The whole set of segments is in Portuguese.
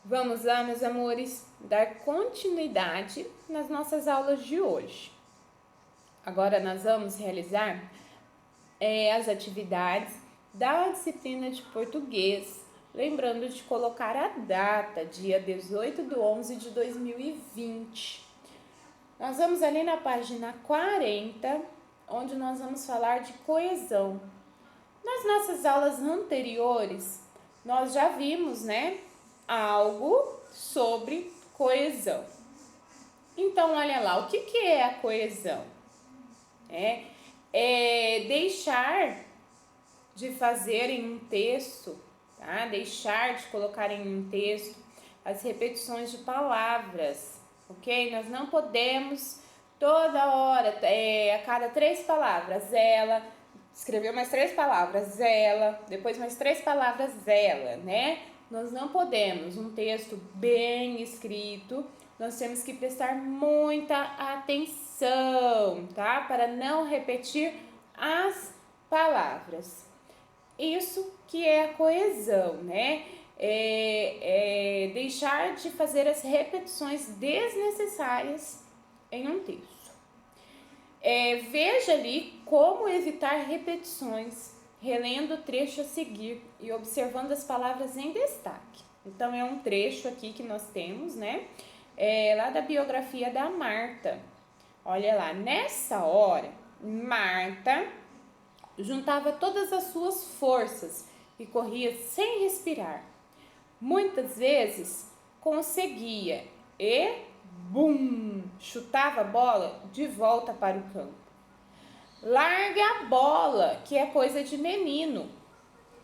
Vamos lá, meus amores, dar continuidade nas nossas aulas de hoje. Agora nós vamos realizar as atividades da disciplina de português, lembrando de colocar a data, dia 18/11/2020. Nós vamos ali na página 40, onde nós vamos falar de coesão. Nas nossas aulas anteriores, nós já vimos, algo sobre coesão. Então, olha lá, o que é a coesão? É deixar de fazer em um texto, tá? Deixar de colocar em um texto as repetições de palavras, ok? Nós não podemos toda hora, a cada 3 palavras, ela, escreveu mais 3 palavras, ela, depois mais 3 palavras, ela, né? Nós não podemos, um texto bem escrito, nós temos que prestar muita atenção, tá? Para não repetir as palavras. Isso que é a coesão, né? Deixar de fazer as repetições desnecessárias em um texto. Veja ali como evitar repetições, relendo o trecho a seguir e observando as palavras em destaque. Então, é um trecho aqui que nós temos, né? Lá da biografia da Marta. Olha lá, nessa hora, Marta juntava todas as suas forças e corria sem respirar. Muitas vezes conseguia e, bum, chutava a bola de volta para o campo. Larga a bola, que é coisa de menino.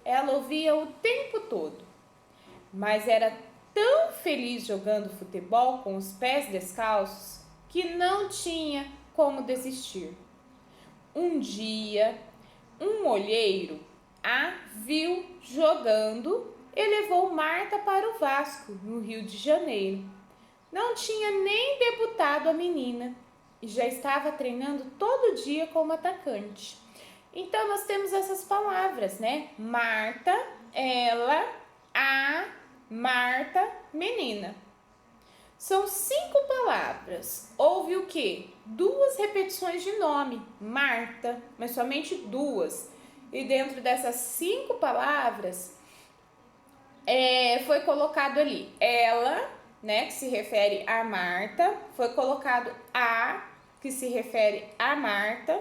Ela ouvia o tempo todo, mas era tão feliz jogando futebol com os pés descalços que não tinha como desistir. Um dia, um olheiro a viu jogando e levou Marta para o Vasco, no Rio de Janeiro. Não tinha nem debutado a menina e já estava treinando todo dia como atacante. Então, nós temos essas palavras, né? Marta, ela, a, Marta, menina. São 5 palavras. Houve o quê? 2 repetições de nome, Marta, mas somente 2. E dentro dessas 5 palavras, foi colocado ali ela, né, que se refere a Marta, foi colocado a, que se refere a Marta,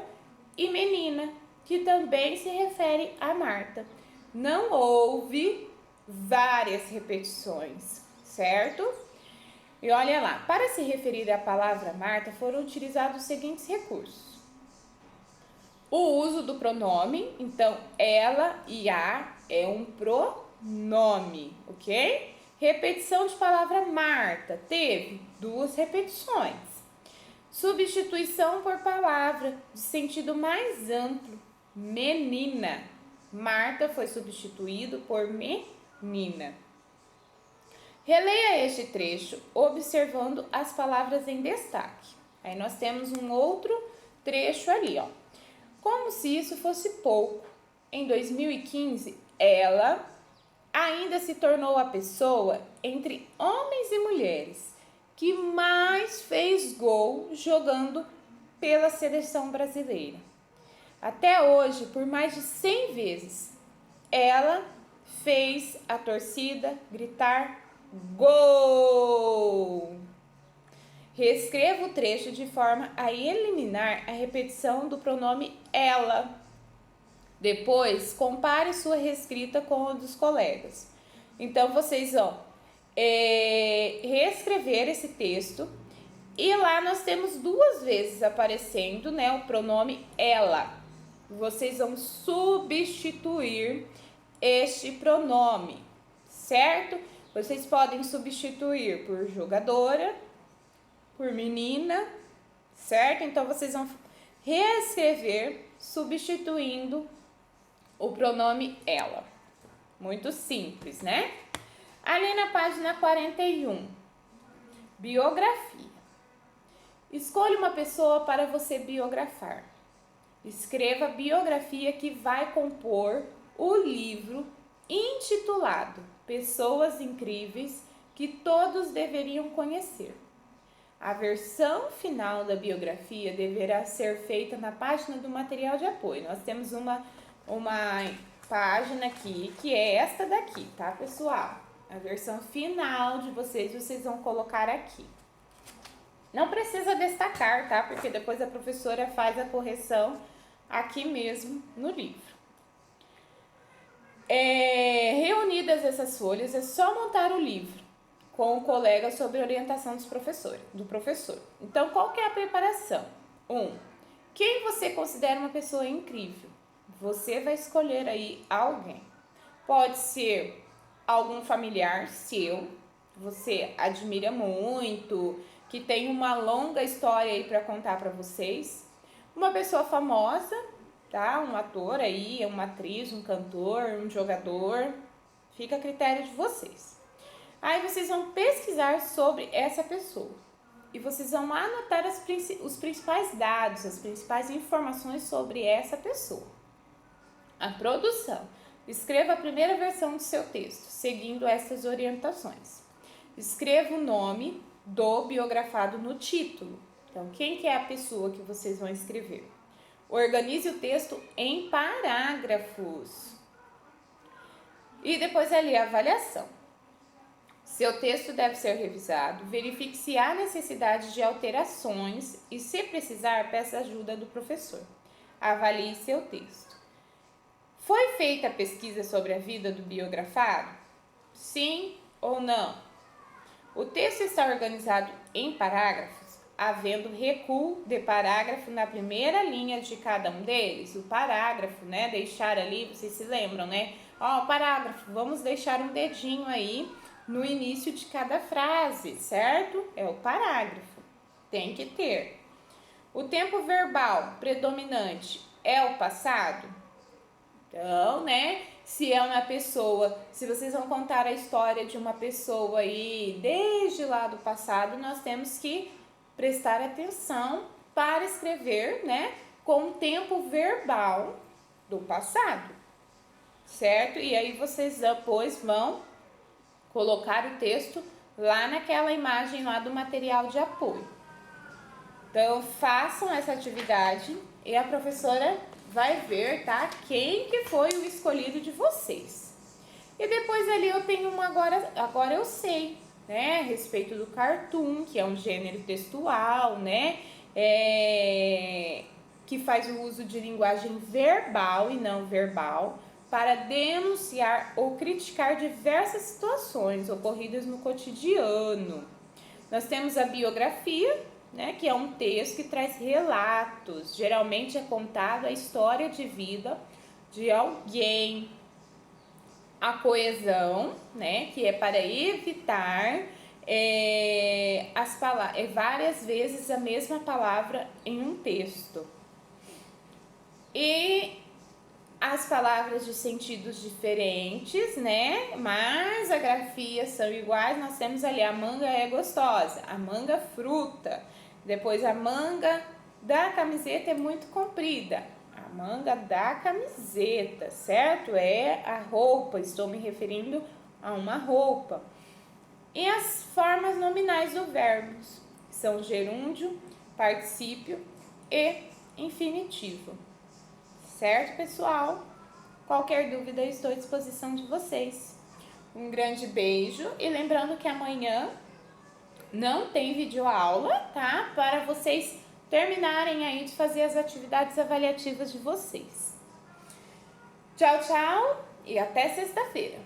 e menina, que também se refere a Marta. Não houve várias repetições, certo? E olha lá, para se referir à palavra Marta, foram utilizados os seguintes recursos. O uso do pronome, então ela e a é um pronome, ok? Repetição de palavra Marta, teve 2 repetições. Substituição por palavra de sentido mais amplo, menina. Marta foi substituído por menina. Releia este trecho observando as palavras em destaque. Aí nós temos um outro trecho ali, ó. Como se isso fosse pouco, em 2015, ela ainda se tornou a pessoa entre homens e mulheres que mais fez gol jogando pela seleção brasileira. Até hoje, por mais de 100 vezes, ela fez a torcida gritar gol! Reescreva o trecho de forma a eliminar a repetição do pronome ela. Depois, compare sua reescrita com a dos colegas. Então, vocês vão reescrever esse texto e lá nós temos 2 vezes aparecendo, né, o pronome ela. Vocês vão substituir este pronome, certo? Vocês podem substituir por jogadora, por menina, certo? Então, vocês vão reescrever substituindo o pronome ela. Muito simples, né? Ali na página 41, biografia. Escolha uma pessoa para você biografar. Escreva a biografia que vai compor o livro intitulado Pessoas Incríveis que todos deveriam conhecer. A versão final da biografia deverá ser feita na página do material de apoio. Nós temos uma página aqui, que é esta daqui, tá, pessoal? A versão final de vocês vão colocar aqui. Não precisa destacar, tá? Porque depois a professora faz a correção aqui mesmo no livro. Reunidas essas folhas, é só montar o livro com o colega sob orientação do professor. Então, qual que é a preparação? 1. Quem você considera uma pessoa incrível? Você vai escolher aí alguém. Pode ser algum familiar seu, você admira muito, que tem uma longa história aí para contar para vocês. Uma pessoa famosa, tá? Um ator aí, uma atriz, um cantor, um jogador. Fica a critério de vocês. Aí vocês vão pesquisar sobre essa pessoa e vocês vão anotar os principais dados, as principais informações sobre essa pessoa. A produção. Escreva a primeira versão do seu texto, seguindo essas orientações. Escreva o nome do biografado no título. Então, quem que é a pessoa que vocês vão escrever? Organize o texto em parágrafos. E depois ali a avaliação. Seu texto deve ser revisado, verifique se há necessidade de alterações e, se precisar, peça ajuda do professor. Avalie seu texto. Foi feita a pesquisa sobre a vida do biografado? Sim ou não? O texto está organizado em parágrafos, havendo recuo de parágrafo na primeira linha de cada um deles. O parágrafo, né? Deixar ali, vocês se lembram, né? Ó, parágrafo, vamos deixar um dedinho aí no início de cada frase, certo? É o parágrafo. Tem que ter. O tempo verbal predominante é o passado? Então, né? Se é uma pessoa, se vocês vão contar a história de uma pessoa aí desde lá do passado, nós temos que prestar atenção para escrever, né? Com o tempo verbal do passado, certo? E aí vocês depois vão colocar o texto lá naquela imagem lá do material de apoio. Então, façam essa atividade e a professora vai ver, tá? Quem que foi o escolhido de vocês. E depois ali eu tenho uma agora eu sei, né? A respeito do cartoon, que é um gênero textual, né? Que faz o uso de linguagem verbal e não verbal para denunciar ou criticar diversas situações ocorridas no cotidiano. Nós temos a biografia, né, que é um texto que traz relatos. Geralmente é contada a história de vida de alguém. A coesão, né, que é para evitar várias vezes a mesma palavra em um texto. E as palavras de sentidos diferentes, né? Mas a grafia são iguais. Nós temos ali a manga é gostosa, a manga fruta. Depois a manga da camiseta é muito comprida. A manga da camiseta, certo? É a roupa, estou me referindo a uma roupa. E as formas nominais do verbo são gerúndio, particípio e infinitivo. Certo, pessoal? Qualquer dúvida, eu estou à disposição de vocês. Um grande beijo e lembrando que amanhã não tem videoaula, tá? Para vocês terminarem aí de fazer as atividades avaliativas de vocês. Tchau, tchau e até sexta-feira.